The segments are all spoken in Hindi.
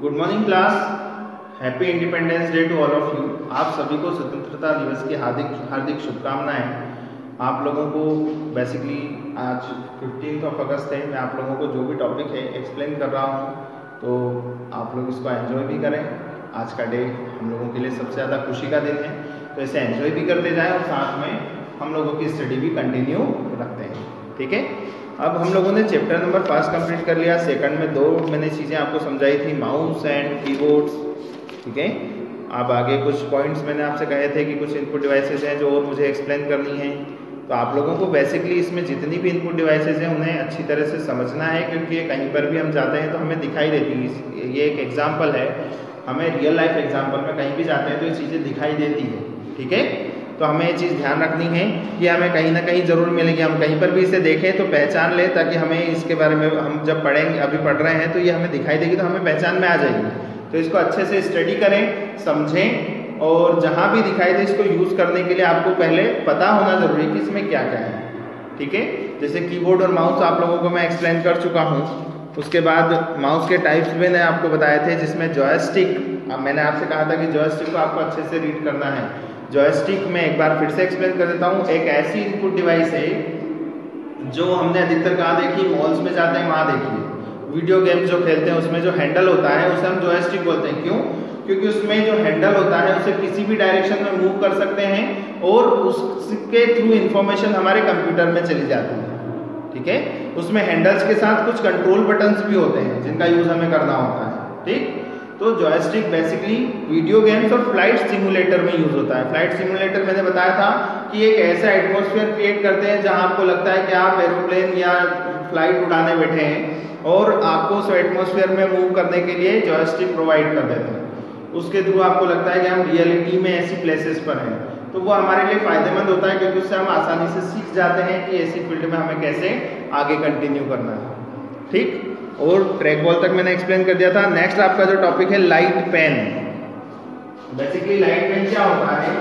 Good morning class. Happy independence day to all of you. आप सभी को स्वतंत्रता दिवस की हार्दिक हार्दिक शुभकामनाएं। आप लोगों को बेसिकली आज 15 अगस्त है। मैं आप लोगों को जो भी टॉपिक है एक्सप्लेन कर रहा हूँ, तो आप लोग इसको एंजॉय भी करें। आज का डे हम लोगों के लिए सबसे ज़्यादा खुशी का दिन है, तो इसे एंजॉय भी करते जाएं और साथ में हम लोगों की स्टडी भी कंटिन्यू रखते हैं। ठीक है, अब हम लोगों ने चैप्टर नंबर 5 कंप्लीट कर लिया। सेकंड में दो मैंने चीज़ें आपको समझाई थी, माउस एंड कीबोर्ड्स। ठीक है, अब आगे कुछ पॉइंट्स मैंने आपसे कहे थे कि कुछ इनपुट डिवाइसेस हैं जो और मुझे एक्सप्लेन करनी है। तो आप लोगों को बेसिकली इसमें जितनी भी इनपुट डिवाइसेस हैं उन्हें अच्छी तरह से समझना है, क्योंकि ये कहीं पर भी हम जाते हैं तो हमें दिखाई देती है। ये एक एग्जाम्पल है, हमें रियल लाइफ एग्जाम्पल में कहीं भी जाते हैं तो ये चीज़ें दिखाई देती है। ठीक है, तो हमें ये चीज़ ध्यान रखनी है कि हमें कहीं ना कहीं ज़रूर मिलेगी। हम कहीं पर भी इसे देखें तो पहचान लें, ताकि हमें इसके बारे में हम जब पढ़ेंगे, अभी पढ़ रहे हैं तो ये हमें दिखाई देगी तो हमें पहचान में आ जाएगी। तो इसको अच्छे से स्टडी करें, समझें, और जहाँ भी दिखाई दे इसको यूज़ करने के लिए आपको पहले पता होना ज़रूरी है कि इसमें क्या क्या है। ठीक है, जैसे कीबोर्ड और माउस आप लोगों को मैं एक्सप्लेन कर चुका हूँ। उसके बाद माउस के टाइप्स मैंने आपको बताए थे, जिसमें जॉयस्टिक, अब मैंने आपसे कहा था कि जॉयस्टिक को आपको अच्छे से रीड करना है। जॉयस्टिक में एक बार फिर से एक्सप्लेन कर देता हूँ। एक ऐसी इनपुट डिवाइस है जो हमने अधिकतर कहाँ देखी, मॉल्स में जाते हैं वहाँ देखी। वीडियो गेम्स जो खेलते हैं उसमें जो हैंडल होता है उसे हम जॉयस्टिक बोलते हैं। क्यों? क्योंकि उसमें जो हैंडल होता है उसे किसी भी डायरेक्शन में मूव कर सकते हैं और उसके थ्रू इंफॉर्मेशन हमारे कंप्यूटर में चली जाती है। ठीक है, उसमें हैंडल्स के साथ कुछ कंट्रोल बटन्स भी होते हैं जिनका यूज हमें करना होता है। ठीक, तो जॉयस्टिक बेसिकली वीडियो गेम्स और फ्लाइट सिमुलेटर में यूज होता है। फ्लाइट सिमुलेटर मैंने बताया था कि एक ऐसा एटमॉस्फेयर क्रिएट करते हैं जहां आपको लगता है कि आप एरोप्लेन या फ्लाइट उड़ाने बैठे हैं, और आपको उस एटमॉस्फेयर में मूव करने के लिए जॉयस्टिक प्रोवाइड कर देते हैं। उसके थ्रू आपको लगता है कि हम रियलिटी में ऐसी प्लेसेस पर हैं, तो वो हमारे लिए फायदेमंद होता है, क्योंकि उससे हम आसानी से सीख जाते हैं कि ऐसी फील्ड में हमें कैसे आगे कंटिन्यू करना है। ठीक, और ट्रैक बॉल तक मैंने एक्सप्लेन कर दिया था। नेक्स्ट आपका जो टॉपिक है light pen. Basically light pen क्या होता है,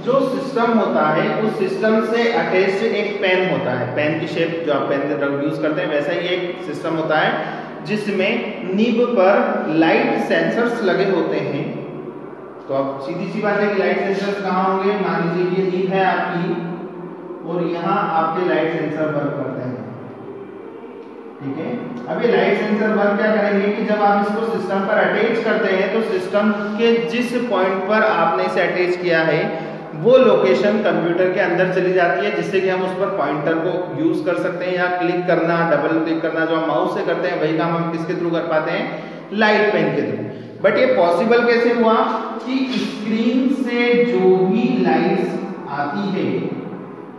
जो सिस्टम होता है उस सिस्टम से अटैच्ड एक पेन होता है। पेन की शेप जो आप पेन यूज करते हैं वैसा ही एक सिस्टम होता है जिसमें निब पर लाइट सेंसर्स लगे होते हैं। तो अब सीधी सी बात है कि लाइट सेंसर्स कहाँ होंगे। मान लीजिए ये निब है आपकी और यहाँ आपके लाइट सेंसर वर्क करते हैं। ठीक है, अब ये लाइट सेंसर वर्क क्या करेंगे कि जब आप इसको सिस्टम पर अटैच करते हैं तो सिस्टम के जिस पॉइंट पर आपने इसे अटैच किया है वो लोकेशन कंप्यूटर के अंदर चली जाती है, जिससे कि हम उस पर पॉइंटर को यूज कर सकते हैं, या क्लिक करना, डबल क्लिक करना जो हम माउस से करते हैं वही काम हम किसके थ्रू कर पाते हैं, लाइट पेन के थ्रू। बट ये पॉसिबल कैसे हुआ कि स्क्रीन से जो भी लाइट्स आती है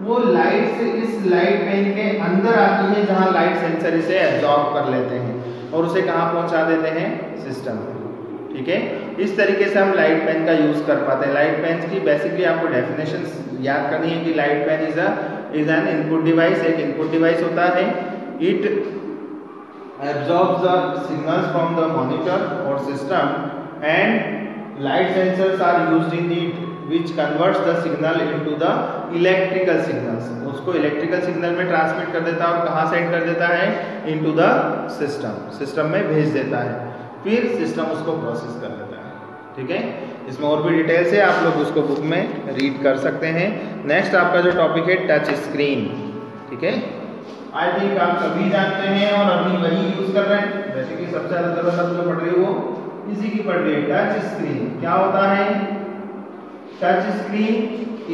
वो लाइट्स इस लाइट पेन के अंदर आती है, जहां लाइट सेंसर इसे एब्जॉर्ब कर लेते हैं और उसे कहां पहुंचा देते हैं, सिस्टम। ठीक है, इस तरीके से हम लाइट पेन का यूज कर पाते हैं। लाइट पेन की बेसिकली आपको डेफिनेशन याद करनी है कि light pen is an input device. एक इनपुट डिवाइस होता है, it absorbs the signals from the monitor or system and light sensors are used in it which converts the signal into the electrical signals। उसको इलेक्ट्रिकल सिग्नल में ट्रांसमिट कर देता है और कहाँ सेंड कर देता है, into the system, सिस्टम में भेज देता है, फिर सिस्टम उसको प्रोसेस कर देता है। ठीक है, इसमें और भी डिटेल्स है, आप लोग उसको बुक में रीड कर सकते हैं। नेक्स्ट आपका जो टॉपिक है टच स्क्रीन। ठीक है, आई थिंक आप सभी जानते हैं और अभी वही यूज कर रहे हैं। वैसे कि सबसे ज्यादा जरूरत जो पड़ रही है वो इसी की पड़ रही है, टच स्क्रीन। क्या होता है, touch screen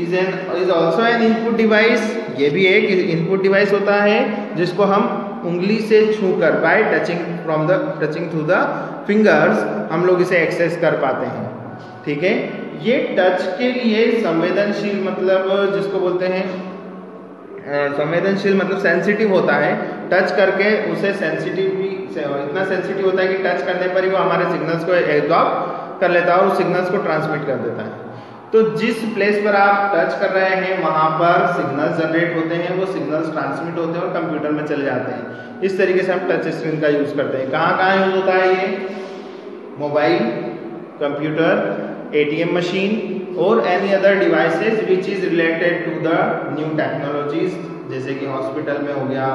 is also an input device. ये भी एक इनपुट डिवाइस होता है जिसको हम उंगली से छूकर, bye touching through the fingers हम लोग इसे एक्सेस कर पाते हैं। ठीक है, ये टच के लिए संवेदनशील, मतलब जिसको बोलते हैं संवेदनशील मतलब सेंसिटिव होता है। टच करके उसे इतना सेंसिटिव होता है कि टच करने पर ही वो हमारे सिग्नल्स को एब्जॉर्ब कर लेता है और उस सिग्नल्स को ट्रांसमिट कर देता है। तो जिस प्लेस पर आप टच कर रहे हैं वहां पर सिग्नल्स जनरेट होते हैं, वो सिग्नल्स ट्रांसमिट होते हैं और कंप्यूटर में चले जाते हैं। इस तरीके से हम टच स्क्रीन का यूज करते हैं। कहाँ कहाँ यूज होता है ये, मोबाइल, कंप्यूटर, ATM मशीन और any other devices which is related to the new technologies, जैसे कि हॉस्पिटल में हो गया,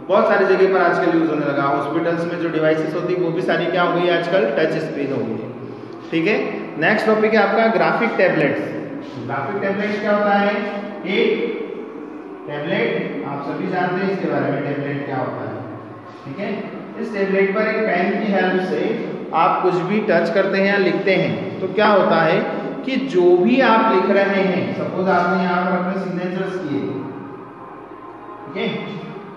बहुत सारी जगह पर आजकल यूज होने लगा। हॉस्पिटल्स में जो डिवाइसेस होती है वो भी सारी क्या हो गई आजकल, टच स्क्रीन हो गई है। ठीक है, नेक्स्ट टॉपिक है आपका ग्राफिक टैबलेट्स। ग्राफिक टैबलेट क्या होता है? एक टैबलेट आप सभी जानते हैं इसके बारे में, टैबलेट क्या होता है। ठीक है, इस टैबलेट पर एक पेन की हेल्प से आप कुछ भी टच करते हैं या लिखते हैं तो क्या होता है कि जो भी आप लिख रहे हैं, सपोज आपने यहाँ पर अपने सिग्नेचर्स किए, ठीक है,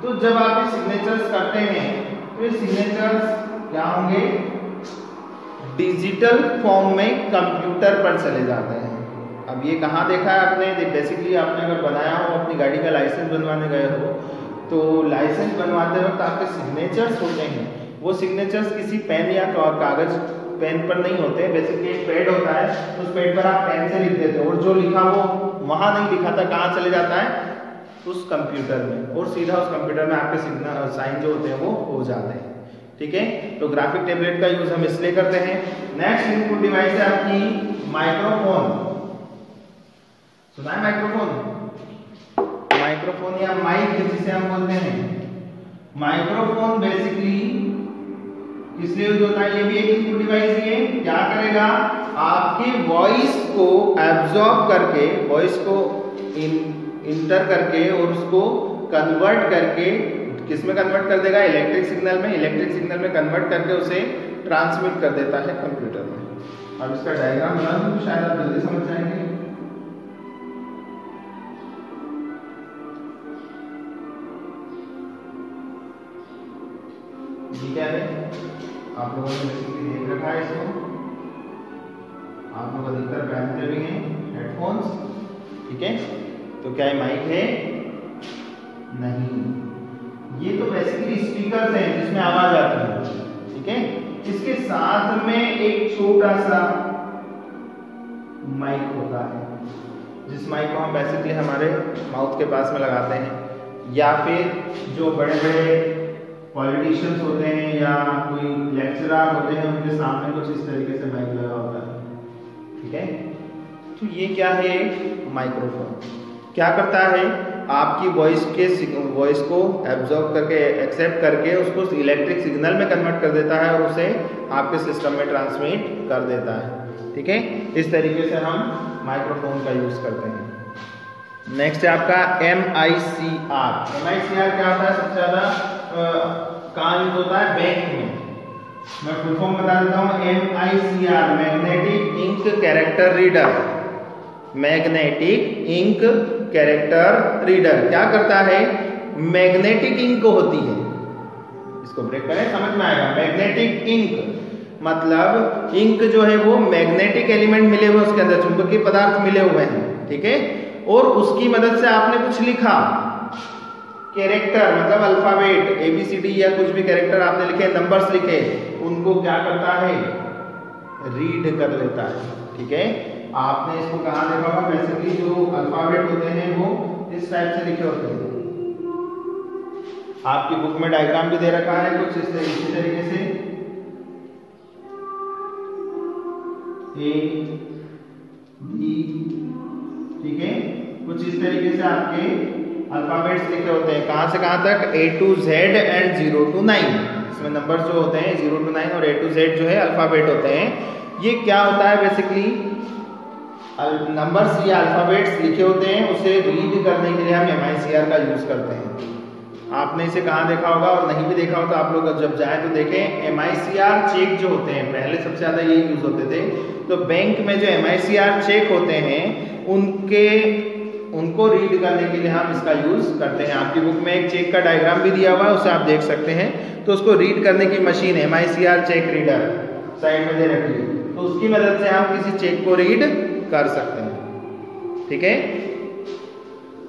तो जब आप ये सिग्नेचर्स करते हैं तो ये सिग्नेचर्स क्या होंगे, डिजिटल फॉर्म में कंप्यूटर पर चले जाते हैं। अब ये कहाँ देखा है आपने? बेसिकली आपने अगर बनाया हो, अपनी गाड़ी का लाइसेंस बनवाने गए हो, तो लाइसेंस बनवाते वक्त आपके सिग्नेचर्स होते हैं, वो सिग्नेचर्स किसी पेन या कागज पेन पर नहीं होते। बेसिकली एक पैड होता है, उस पैड पर आप पेन से लिख देते हो और जो लिखा वो वहाँ नहीं लिखा था, कहाँ चले जाता है? उस कंप्यूटर में, और सीधा उस कंप्यूटर में आपके साइन जो होते हैं वो हो जाते हैं। ठीक है, तो ग्राफिक टैबलेट का यूज हम इसलिए करते हैं। नेक्स्ट इनपुट डिवाइस है आपकी माइक्रोफोन। सुना है माइक्रोफोन? माइक्रोफोन या माइक जिसे हम बोलते हैं। माइक्रोफोन बेसिकली किसलिए यूज होता है? ये भी एक इनपुट डिवाइस ही है। क्या करेगा? आपके वॉइस को एब्जॉर्ब करके, वॉइस को इंटर करके और उसको कन्वर्ट करके किसमें कन्वर्ट कर देगा? इलेक्ट्रिक सिग्नल में। इलेक्ट्रिक सिग्नल में कन्वर्ट करके उसे ट्रांसमिट कर देता है कंप्यूटर में। अब इसका डायग्राम बना दूं तो शायद आप जल्दी समझ जाएंगे। ये क्या है? आप लोगों ने बेसिकली देख रखा है इसको, आप लोग अधिकतर पहनते भी हैं हेडफोन्स। ठीक है, तो क्या ये माइक है? नहीं, ये तो बेसिकली स्पीकर हैं जिसमें आवाज आती है। ठीक है, इसके साथ में एक छोटा सा माइक होता है, जिस माइक को हम बेसिकली हमारे माउथ के पास में लगाते हैं, या फिर जो बड़े बड़े पॉलिटिशियंस होते हैं या कोई लेक्चरर होते हैं उनके सामने कुछ इस तरीके से माइक लगा होता है। ठीक है, तो ये क्या है? माइक्रोफोन क्या करता है? आपकी वॉइस को एब्जॉर्ब करके, एक्सेप्ट करके उसको इलेक्ट्रिक सिग्नल में कन्वर्ट कर देता है और उसे आपके सिस्टम में ट्रांसमिट कर देता है। ठीक है, इस तरीके से हम माइक्रोफोन का यूज करते हैं। नेक्स्ट है आपका MICR। MICR क्या होता है? सबसे ज्यादा कहाँ यूज होता है? बैंक में। मैं फुल फॉर्म बता देता हूँ। MICR magnetic ink character reader. Magnetic ink character reader क्या करता है? मैग्नेटिक इंक होती है, इसको ब्रेक करें समझ में आएगा। मैग्नेटिक इंक मतलब इंक जो है वो मैग्नेटिक एलिमेंट मिले हुए उसके अंदर, चुंबकीय पदार्थ मिले हुए हैं। ठीक है, और उसकी मदद से आपने कुछ लिखा, कैरेक्टर मतलब अल्फाबेट ABCD या कुछ भी कैरेक्टर आपने लिखे, नंबर्स लिखे, उनको क्या करता है? रीड कर लेता है। ठीक है, आपने इसको कहाँ देखा होगा? बेसिकली जो अल्फाबेट होते हैं वो इस टाइप से लिखे होते हैं। आपकी बुक में डायग्राम भी दे रखा है कुछ इसी तरीके से, A B। ठीक है, कुछ इस तरीके से आपके अल्फाबेट्स लिखे होते हैं। कहाँ से कहाँ तक? A to Z and 0 to 9। इसमें नंबर्स जो होते हैं 0 to 9 और A to Z जो है अल्फाबेट होते हैं। ये क्या होता है? बेसिकली नंबर्स या अल्फाबेट्स लिखे होते हैं, उसे रीड करने के लिए हम MICR का यूज करते हैं। आपने इसे कहाँ देखा होगा? और नहीं भी देखा हो तो आप लोग जब जाएं तो देखें। MICR चेक जो होते हैं, पहले सबसे ज्यादा यही यूज होते थे, तो बैंक में जो MICR चेक होते हैं उनको रीड करने के लिए हम इसका यूज करते हैं। आपकी बुक में एक चेक का डायग्राम भी दिया हुआ है, उसे आप देख सकते हैं। तो उसको रीड करने की machine MICR check reader side में दे रखी है, तो उसकी मदद से हम किसी चेक को रीड कर सकते हैं। ठीक है,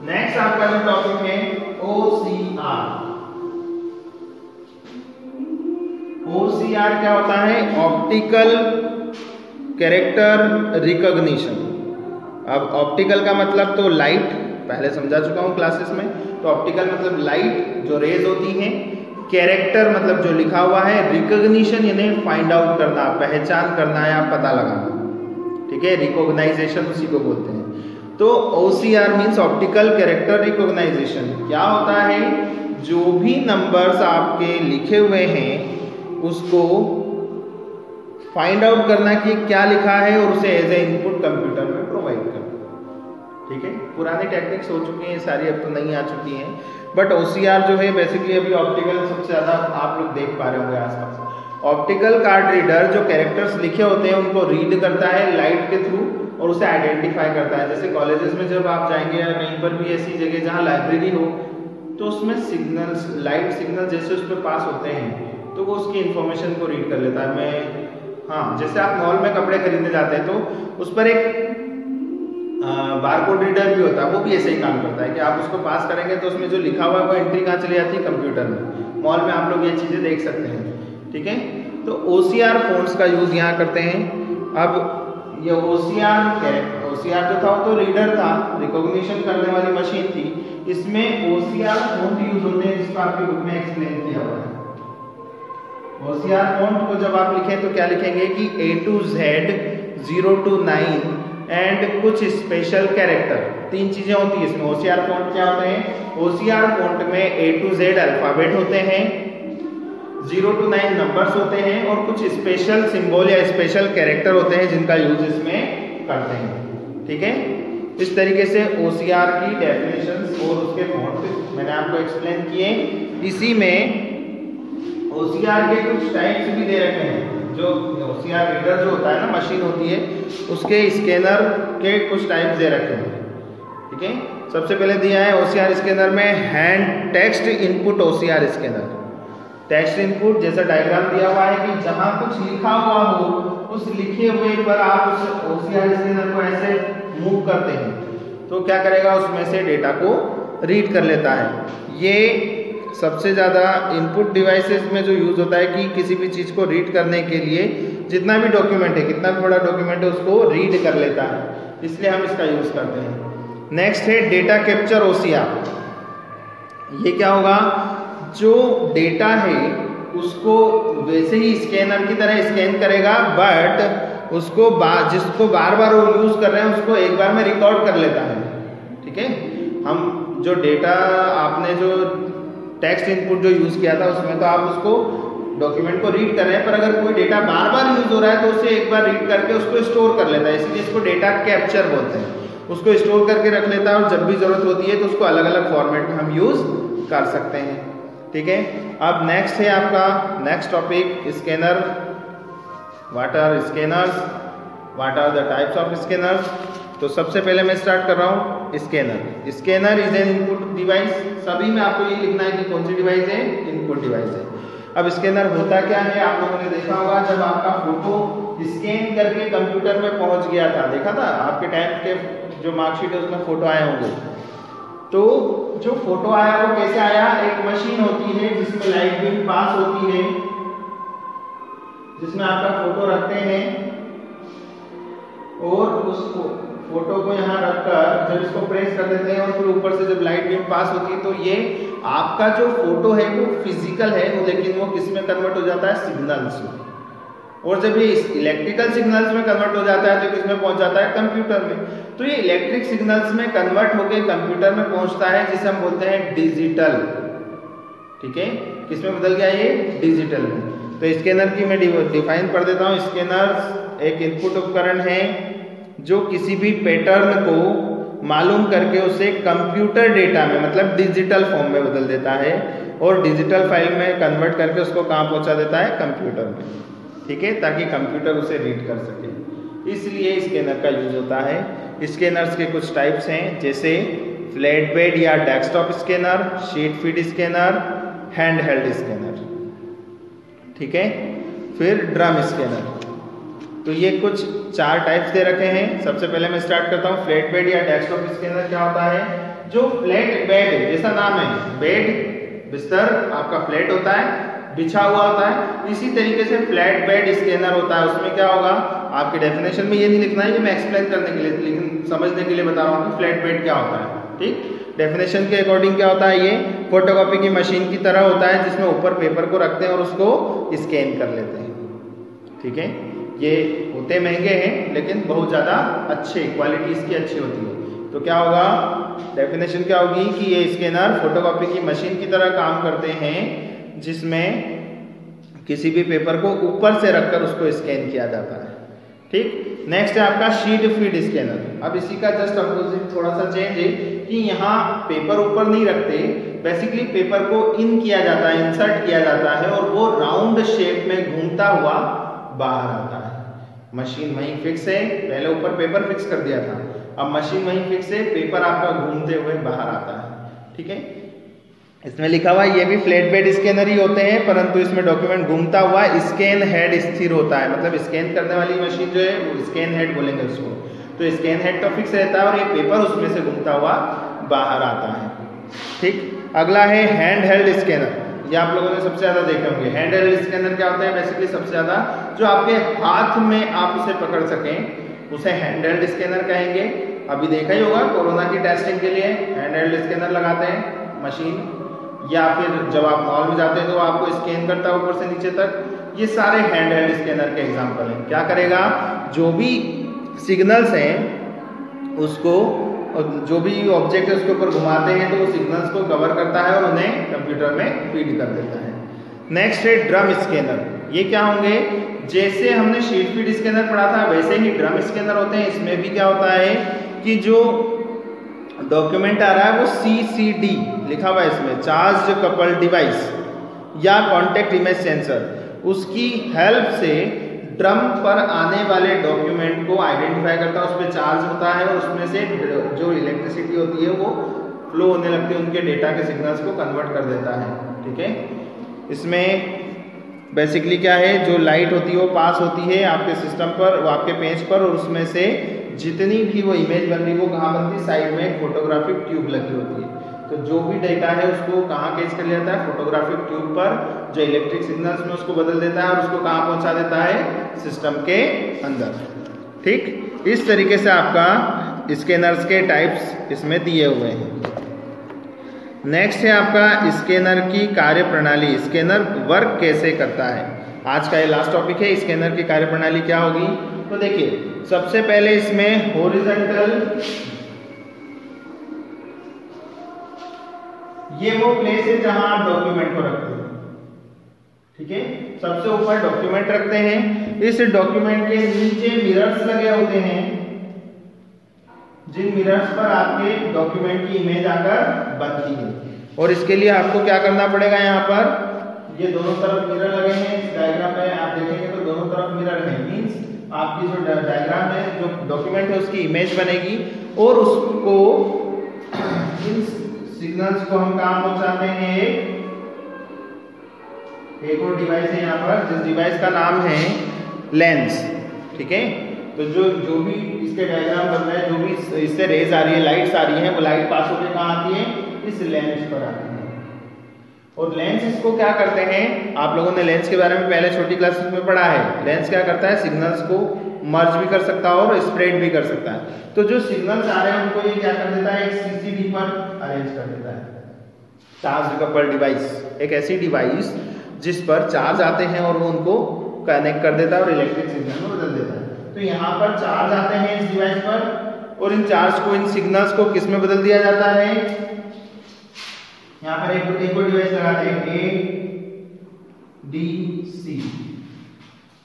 नेक्स्ट आपका जो टॉपिक है OCR। OCR क्या होता है? Optical character recognition. अब ऑप्टिकल का मतलब तो लाइट, पहले समझा चुका हूं क्लासेस में। तो ऑप्टिकल मतलब लाइट जो रेज होती हैं, कैरेक्टर मतलब जो लिखा हुआ है, रिकॉग्निशन यानी फाइंड आउट करना, पहचान करना या पता लगाना। ठीक है, रिकॉग्नाइजेशन उसी को बोलते हैं। तो OCR means optical character recognisation. क्या होता है? जो भी नंबर्स आपके लिखे हुए हैं उसको फाइंड आउट करना कि क्या लिखा है और उसे एज ए इनपुट कंप्यूटर में प्रोवाइड करना। ठीक है, पुरानी टेक्निक्स हो चुकी हैं सारी, अब तो नई आ चुकी हैं। बट OCR जो है बेसिकली अभी ऑप्टिकल सबसे ज़्यादा आप लोग देख पा रहे होंगे आसपास। ऑप्टिकल कार्ड रीडर जो कैरेक्टर्स लिखे होते हैं उनको रीड करता है लाइट के थ्रू और उसे आइडेंटिफाई करता है। जैसे कॉलेजेस में जब आप जाएंगे या कहीं पर भी ऐसी जगह जहाँ लाइब्रेरी हो तो उसमें सिग्नल्स, लाइट सिग्नल जैसे उस पर पास होते हैं तो वो उसकी इन्फॉर्मेशन को रीड कर लेता है। जैसे आप मॉल में कपड़े खरीदने जाते हैं तो उस पर एक बारकोड रीडर भी होता है, वो भी ऐसे ही काम करता है कि आप उसको पास करेंगे तो उसमें जो लिखा हुआ है वो एंट्री कहाँ चली जाती है, कंप्यूटर में। मॉल में आप लोग ये चीज़ें देख सकते हैं। ठीक है, तो OCR फोन्स का यूज़ यहाँ करते हैं। अब ये OCR जो था वो तो रीडर था, रिकॉग्निशन करने वाली मशीन थी। इसमें OCR फोन यूज होते हैं जिसको आपकी बुक में एक्सप्लेन किया हुआ है। OCR फॉन्ट को जब आप लिखें तो क्या लिखेंगे कि A to Z 0 to 9 and कुछ स्पेशल कैरेक्टर, 3 चीजें होती है इसमें। OCR फॉन्ट क्या होते हैं? OCR फॉन्ट में A to Z अल्फाबेट होते हैं, 0 to 9 नंबर्स होते हैं और कुछ स्पेशल सिंबल या स्पेशल कैरेक्टर होते हैं जिनका यूज इसमें करते हैं। ठीक है, इस तरीके से OCR की डेफिनेशंस और उसके फॉन्ट मैंने आपको एक्सप्लेन किए। इसी में OCR के कुछ टाइप्स भी दे रखे हैं। जो OCR रीडर जो होता है ना, मशीन होती है, उसके स्कैनर के कुछ टाइप्स दे रखे हैं। ठीक है, सबसे पहले दिया है OCR स्कैनर में hand text input OCR scanner. Text input जैसा डायग्राम दिया हुआ है कि जहां कुछ लिखा हुआ हो उस लिखे हुए पर आप उस OCR स्कैनर को ऐसे मूव करते हैं तो क्या करेगा, उसमें से डेटा को रीड कर लेता है। ये सबसे ज़्यादा इनपुट डिवाइसेस में जो यूज़ होता है कि किसी भी चीज़ को रीड करने के लिए जितना भी डॉक्यूमेंट है, कितना भी बड़ा डॉक्यूमेंट है, उसको रीड कर लेता है, इसलिए हम इसका यूज़ करते हैं। नेक्स्ट है डेटा कैप्चर OCR। ये क्या होगा, जो डेटा है उसको वैसे ही स्कैनर की तरह स्कैन करेगा, बट उसको जिसको बार बार वो यूज़ कर रहे हैं उसको एक बार में रिकॉर्ड कर लेता है। ठीक है, हम जो डेटा आपने जो टेक्स्ट इनपुट जो यूज़ किया था उसमें तो आप उसको डॉक्यूमेंट को रीड कर रहे हैं, पर अगर कोई डेटा बार बार यूज़ हो रहा है तो उसे एक बार रीड करके उसको स्टोर कर लेता है, इसलिए इसको डेटा कैप्चर बोलते हैं। उसको स्टोर करके रख लेता है और जब भी ज़रूरत होती है तो उसको अलग अलग फॉर्मेट में हम यूज़ कर सकते हैं। ठीक है, अब नेक्स्ट है आपका next topic scanner. What are scanners, what are the types of scanners. तो सबसे पहले मैं स्टार्ट कर रहा हूँ scanner. Scanner is an input device. सभी में आपको ये लिखना है कि कौन सी डिवाइस है, इनपुट डिवाइस है। अब स्कैनर होता क्या है, आप लोगों ने देखा होगा जब आपका फोटो स्कैन करके कंप्यूटर में पहुंच गया था, देखा था आपके टाइम के जो मार्कशीट है उसमें फोटो आए होंगे। तो जो फोटो आया वो कैसे आया, एक मशीन होती है जिसमें लाइट बीम पास होती है, जिसमें आपका फोटो रखते हैं और उसको फोटो को यहाँ रखकर जब इसको प्रेस कर देते हैं और फिर ऊपर से जब लाइट बीम पास होती है तो ये आपका जो फोटो है वो फिजिकल है, लेकिन वो किस में कन्वर्ट हो जाता है, सिग्नल्स में। और जब ये इलेक्ट्रिकल सिग्नल्स में कन्वर्ट हो जाता है तो किस में पहुंच जाता है, कंप्यूटर में। तो ये इलेक्ट्रिक सिग्नल्स में कन्वर्ट होकर कंप्यूटर में पहुंचता है, जिसे हम बोलते हैं डिजिटल। ठीक है, किस में बदल गया ये, डिजिटल में। तो स्कैनर की मैं डिफाइन कर देता हूँ। स्कैनर एक इनपुट उपकरण है जो किसी भी पैटर्न को मालूम करके उसे कंप्यूटर डेटा में, मतलब डिजिटल फॉर्म में बदल देता है और डिजिटल फाइल में कन्वर्ट करके उसको कहाँ पहुंचा देता है, कंप्यूटर में। ठीक है, ताकि कंप्यूटर उसे रीड कर सके, इसलिए स्कैनर का यूज होता है। स्कैनर्स के कुछ टाइप्स हैं, जैसे फ्लैट बेड या desktop scanner, sheet feed scanner, hand held scanner. ठीक है, फिर ड्रम स्कैनर। तो ये कुछ 4 टाइप्स दे रखे हैं। सबसे पहले मैं स्टार्ट करता हूँ फ्लैट बेड या डेस्कटॉप स्कैनर। क्या होता है, जो फ्लैट बेड, जैसा नाम है, बेड बिस्तर आपका फ्लैट होता है, बिछा हुआ होता है, इसी तरीके से फ्लैट बेड स्कैनर होता है। उसमें क्या होगा, आपके डेफिनेशन में ये नहीं लिखना है, ये मैं एक्सप्लेन करने के लिए, लेकिन समझने के लिए बता रहा हूँ कि फ्लैट बेड क्या होता है। ठीक, डेफिनेशन के अकॉर्डिंग क्या होता है, ये फोटोकॉपी की मशीन की तरह होता है जिसमें ऊपर पेपर को रखते हैं और उसको स्कैन कर लेते हैं। ठीक है, ये होते महंगे हैं लेकिन बहुत ज़्यादा अच्छे, क्वालिटी इसकी अच्छी होती है। तो क्या होगा, डेफिनेशन क्या होगी कि ये स्कैनर फोटोकॉपी की मशीन की तरह काम करते हैं, जिसमें किसी भी पेपर को ऊपर से रखकर उसको स्कैन किया जाता है। ठीक, नेक्स्ट है आपका शीट फीड स्कैनर। अब इसी का जस्ट अपोजिट थोड़ा सा चेंज है कि यहाँ पेपर ऊपर नहीं रखते, बेसिकली पेपर को इन किया जाता है, इंसर्ट किया जाता है और वो राउंड शेप में घूमता हुआ बाहर आता है। मशीन वहीं फिक्स है, पहले ऊपर पेपर फिक्स कर दिया था, अब मशीन वहीं फिक्स है, पेपर आपका घूमते हुए बाहर आता है। ठीक है, इसमें लिखा हुआ है ये भी फ्लैट बेड स्कैनर ही होते हैं, परंतु इसमें डॉक्यूमेंट घूमता हुआ स्कैन हेड स्थिर होता है। मतलब स्कैन करने वाली मशीन जो है वो स्कैन हेड बोलेंगे उसको, तो स्कैन हेड तो फिक्स रहता है और ये पेपर उसमें से घूमता हुआ बाहर आता है। ठीक, अगला है हैंड हेल्ड स्कैनर। ये आप लोगों ने सबसे ज्यादा देखे होंगे। हैंड हेल्ड स्कैनर क्या होता है? बेसिकली सबसे ज्यादा जो आपके हाथ में आप उसे पकड़ सकें उसे हैंड हेल्ड स्कैनर कहेंगे। अभी देखा ही होगा कोरोना की टेस्टिंग के लिए हैंड हेल्ड स्कैनर लगाते हैं मशीन, या फिर जब आप मॉल में जाते हैं तो आपको स्कैन करता है ऊपर से नीचे तक। ये सारे हैंड हेल्ड स्कैनर के एग्जांपल हैं। क्या करेगा? जो भी सिग्नल्स हैं उसको, जो भी ऑब्जेक्ट है उसके ऊपर घुमाते हैं तो वो सिग्नल्स को कवर करता है और उन्हें कंप्यूटर में फीड कर देता है। नेक्स्ट है ड्रम स्कैनर। ये क्या होंगे? जैसे हमने शीट फीड स्कैनर पढ़ा था वैसे ही ड्रम स्कैनर होते हैं। इसमें भी क्या होता है कि जो डॉक्यूमेंट आ रहा है वो CCD लिखा हुआ है इसमें, चार्ज कपल्ड डिवाइस या कॉन्टेक्ट इमेज सेंसर, उसकी हेल्प से ड्रम पर आने वाले डॉक्यूमेंट को आइडेंटिफाई करता है, उस पर चार्ज होता है और उसमें से जो इलेक्ट्रिसिटी होती है वो फ्लो होने लगती है, उनके डेटा के सिग्नल्स को कन्वर्ट कर देता है। ठीक है, इसमें बेसिकली क्या है, जो लाइट होती है वो पास होती है आपके सिस्टम पर, वो आपके पेज पर, और उसमें से जितनी भी वो इमेज बन रही है वो कहाँ बनती है? साइड में एक फोटोग्राफिक ट्यूब लगी होती है। तो जो भी डेटा है उसको कहाँ कैच कर लेता है? फोटोग्राफिक ट्यूब पर, जो इलेक्ट्रिक सिग्नल्स में उसको बदल देता है और उसको कहाँ पहुँचा देता है? सिस्टम के अंदर। ठीक, इस तरीके से आपका स्कैनर्स के टाइप्स इसमें दिए हुए हैं। नेक्स्ट है आपका स्कैनर की कार्य प्रणाली। स्कैनर वर्क कैसे करता है? आज का ये लास्ट टॉपिक है। स्कैनर की कार्य प्रणाली क्या होगी? तो देखिए, सबसे पहले इसमें हॉरिजॉन्टल, ये वो प्लेस है जहां आप डॉक्यूमेंट को रखते हैं। ठीक है, सबसे ऊपर डॉक्यूमेंट रखते हैं। इस डॉक्यूमेंट के नीचे मिरर्स लगे होते हैं, जिन मिरर्स पर आपके डॉक्यूमेंट की इमेज आकर बनती है। और इसके लिए आपको क्या करना पड़ेगा? यहाँ पर ये दोनों तरफ मिरर लगे हैं। इस डायग्राम में आप देखेंगे तो दोनों तरफ मिरर है, मींस आपकी जो डायग्राम है, जो डॉक्यूमेंट है उसकी इमेज बनेगी और उसको, इन सिग्नल्स को हम कहाँ पहुंचाते हैं? एक और डिवाइस है यहाँ पर, जिस डिवाइस का नाम है लेंस। ठीक है, तो जो भी इसके डायग्राम बन रहा है, जो भी इससे रेज आ रही है, लाइट्स आ रही है, वो लाइट पास होकर कहाँ आती है? इस लेंस पर आती है। और लेंस इसको क्या करते हैं? आप लोगों ने लेंस के बारे में पहले छोटी क्लासेस में पढ़ा है। लेंस क्या करता है? सिग्नल्स को मर्ज भी कर सकता है और स्प्रेड भी कर सकता है। तो जो सिग्नल्स आ रहे हैं उनको ये क्या कर देता है? एक CCD पर अरेंज कर देता है। चार्ज कपल्ड डिवाइस, एक ऐसी डिवाइस जिस पर चार्ज आते हैं और वो उनको कनेक्ट कर देता है और इलेक्ट्रिक सिग्नल में बदल देता है। तो यहाँ पर चार्ज आते हैं इस डिवाइस पर और इन चार्ज को, इन सिग्नल्स को किस में बदल दिया जाता है? यहाँ पर एक और डिवाइस लगाते हैं, ADC,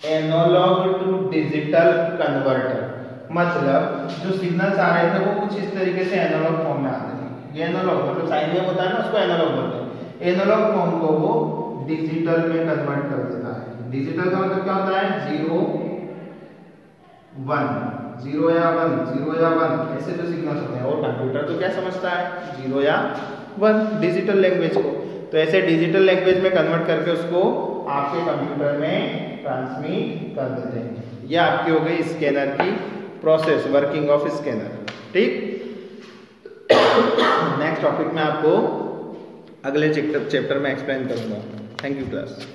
analogue to digital converter. मतलब जो सिग्नल्स आ रहे थे वो कुछ इस तरीके से एनालॉग फॉर्म में आते हैं। ये एनालॉग मतलब साइन वेव होता है ना, उसको एनालॉग बोलते हैं। एनालॉग फॉर्म को वो डिजिटल में कन्वर्ट कर देता है। डिजिटल का मतलब क्या होता है? 0 1, 0 या 1, 0 या 1, ऐसे जो सिग्नल्स होते हैं। और कंप्यूटर तो क्या समझता है? 0 या 1, डिजिटल लैंग्वेज को। तो ऐसे डिजिटल लैंग्वेज में कन्वर्ट करके उसको आपके कंप्यूटर में ट्रांसमिट कर देते हैं। यह आपकी हो गई स्कैनर की प्रोसेस, वर्किंग ऑफ स्कैनर। ठीक, नेक्स्ट टॉपिक में आपको अगले चैप्टर में एक्सप्लेन करूंगा। Thank you class.